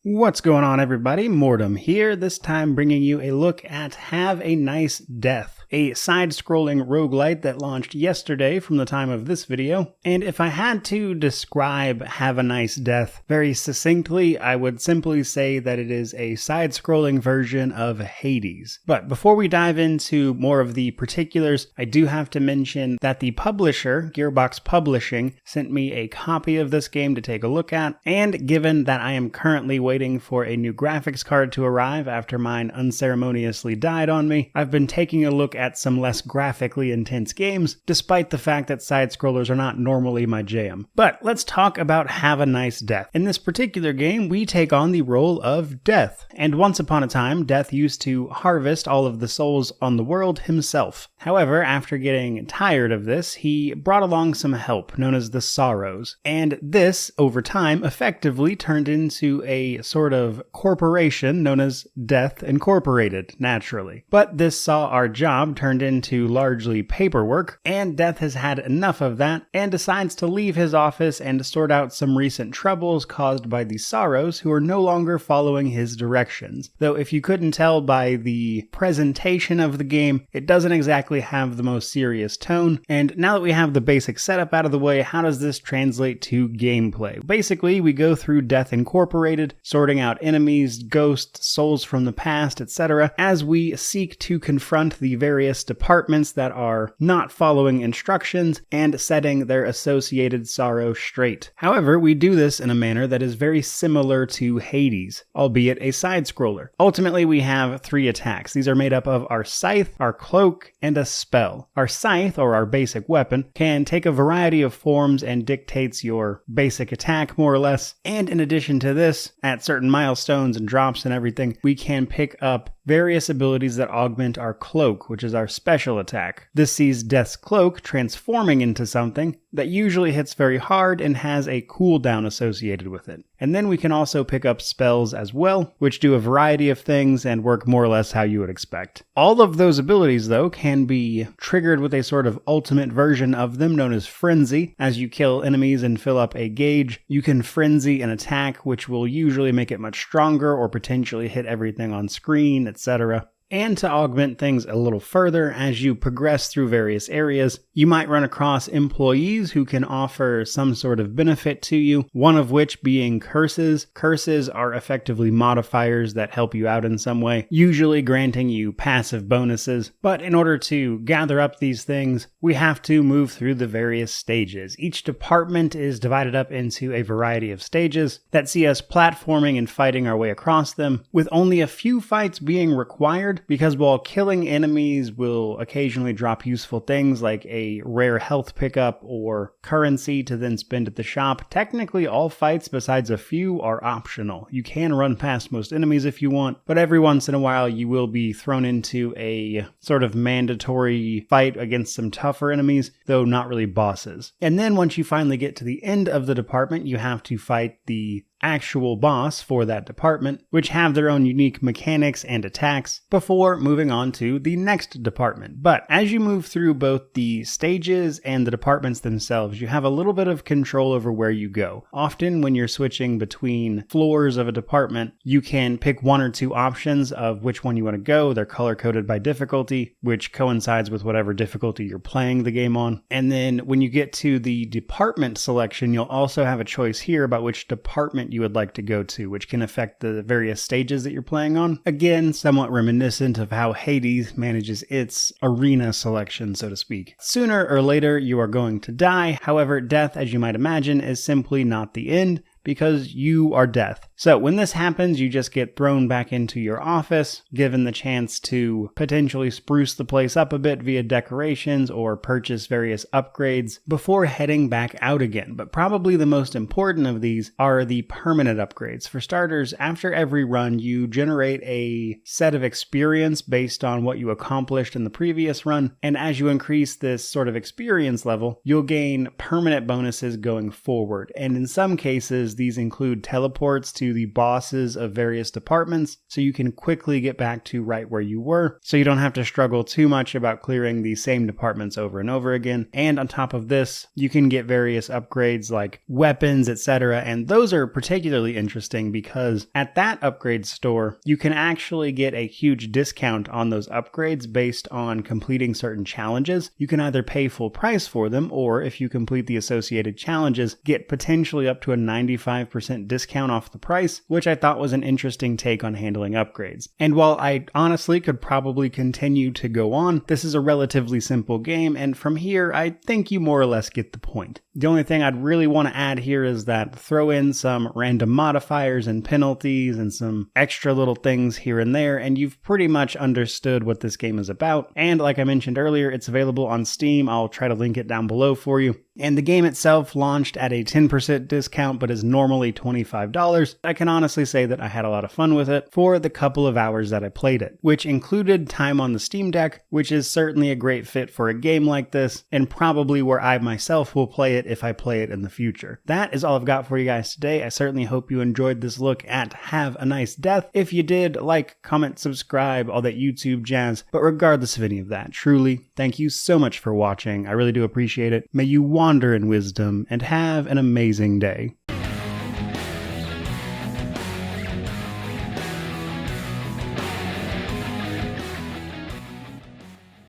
What's going on, everybody? Mortem here, this time bringing you a look at Have a Nice Death, a side-scrolling roguelite that launched yesterday from the time of this video. And if I had to describe Have a Nice Death very succinctly, I would simply say that it is a side-scrolling version of Hades. But before we dive into more of the particulars, I do have to mention that the publisher, Gearbox Publishing, sent me a copy of this game to take a look at, and given that I am currently waiting for a new graphics card to arrive after mine unceremoniously died on me, I've been taking a look at some less graphically intense games, despite the fact that side-scrollers are not normally my jam. But let's talk about Have a Nice Death. In this particular game, we take on the role of Death. And once upon a time, Death used to harvest all of the souls on the world himself. However, after getting tired of this, he brought along some help, known as the Sorrows. And this, over time, effectively turned into a sort of corporation known as Death Incorporated, naturally. But this saw our job turned into largely paperwork, and Death has had enough of that, and decides to leave his office and sort out some recent troubles caused by the Sorrows, who are no longer following his directions. Though if you couldn't tell by the presentation of the game, it doesn't exactly have the most serious tone. And now that we have the basic setup out of the way, how does this translate to gameplay? Basically, we go through Death Incorporated, sorting out enemies, ghosts, souls from the past, etc., as we seek to confront the various departments that are not following instructions and setting their associated sorrow straight. However, we do this in a manner that is very similar to Hades, albeit a side-scroller. Ultimately, we have 3 attacks. These are made up of our scythe, our cloak, and a spell. Our scythe, or our basic weapon, can take a variety of forms and dictates your basic attack, more or less. And in addition to this, at certain milestones and drops and everything, we can pick up various abilities that augment our cloak, which is our special attack. This sees Death's cloak transforming into something that usually hits very hard and has a cooldown associated with it. And then we can also pick up spells as well, which do a variety of things and work more or less how you would expect. All of those abilities, though, can be triggered with a sort of ultimate version of them known as Frenzy. As you kill enemies and fill up a gauge, you can frenzy an attack, which will usually make it much stronger or potentially hit everything on screen, etc. And to augment things a little further, as you progress through various areas, you might run across employees who can offer some sort of benefit to you, one of which being curses. Curses are effectively modifiers that help you out in some way, usually granting you passive bonuses. But in order to gather up these things, we have to move through the various stages. Each department is divided up into a variety of stages that see us platforming and fighting our way across them, with only a few fights being required, because while killing enemies will occasionally drop useful things like a rare health pickup or currency to then spend at the shop, technically all fights besides a few are optional. You can run past most enemies if you want, but every once in a while you will be thrown into a sort of mandatory fight against some tougher enemies, though not really bosses. And then once you finally get to the end of the department, you have to fight the actual boss for that department, which have their own unique mechanics and attacks, before moving on to the next department. But as you move through both the stages and the departments themselves, you have a little bit of control over where you go. Often when you're switching between floors of a department, you can pick 1 or 2 options of which one you want to go. They're color-coded by difficulty, which coincides with whatever difficulty you're playing the game on. And then when you get to the department selection, you'll also have a choice here about which department you would like to go to, which can affect the various stages that you're playing on. Again, somewhat reminiscent of how Hades manages its arena selection, so to speak. Sooner or later, you are going to die. However, death, as you might imagine, is simply not the end, because you are Death. So when this happens, you just get thrown back into your office, given the chance to potentially spruce the place up a bit via decorations or purchase various upgrades before heading back out again. But probably the most important of these are the permanent upgrades. For starters, after every run, you generate a set of experience based on what you accomplished in the previous run, and as you increase this sort of experience level, you'll gain permanent bonuses going forward. And in some cases, is these include teleports to the bosses of various departments, so you can quickly get back to right where you were, so you don't have to struggle too much about clearing the same departments over and over again. And on top of this, you can get various upgrades like weapons, etc., and those are particularly interesting because at that upgrade store, you can actually get a huge discount on those upgrades based on completing certain challenges. You can either pay full price for them, or if you complete the associated challenges, get potentially up to a 95% discount off the price, which I thought was an interesting take on handling upgrades. And while I honestly could probably continue to go on, this is a relatively simple game, and from here, I think you more or less get the point. The only thing I'd really want to add here is that throw in some random modifiers and penalties and some extra little things here and there, and you've pretty much understood what this game is about. And like I mentioned earlier, it's available on Steam. I'll try to link it down below for you. And the game itself launched at a 10% discount, but is normally $25. I can honestly say that I had a lot of fun with it for the couple of hours that I played it, which included time on the Steam Deck, which is certainly a great fit for a game like this, and probably where I myself will play it if I play it in the future. That is all I've got for you guys today. I certainly hope you enjoyed this look at Have a Nice Death. If you did, like, comment, subscribe, all that YouTube jazz. But regardless of any of that, truly, thank you so much for watching. I really do appreciate it. May you wander in wisdom and have an amazing day.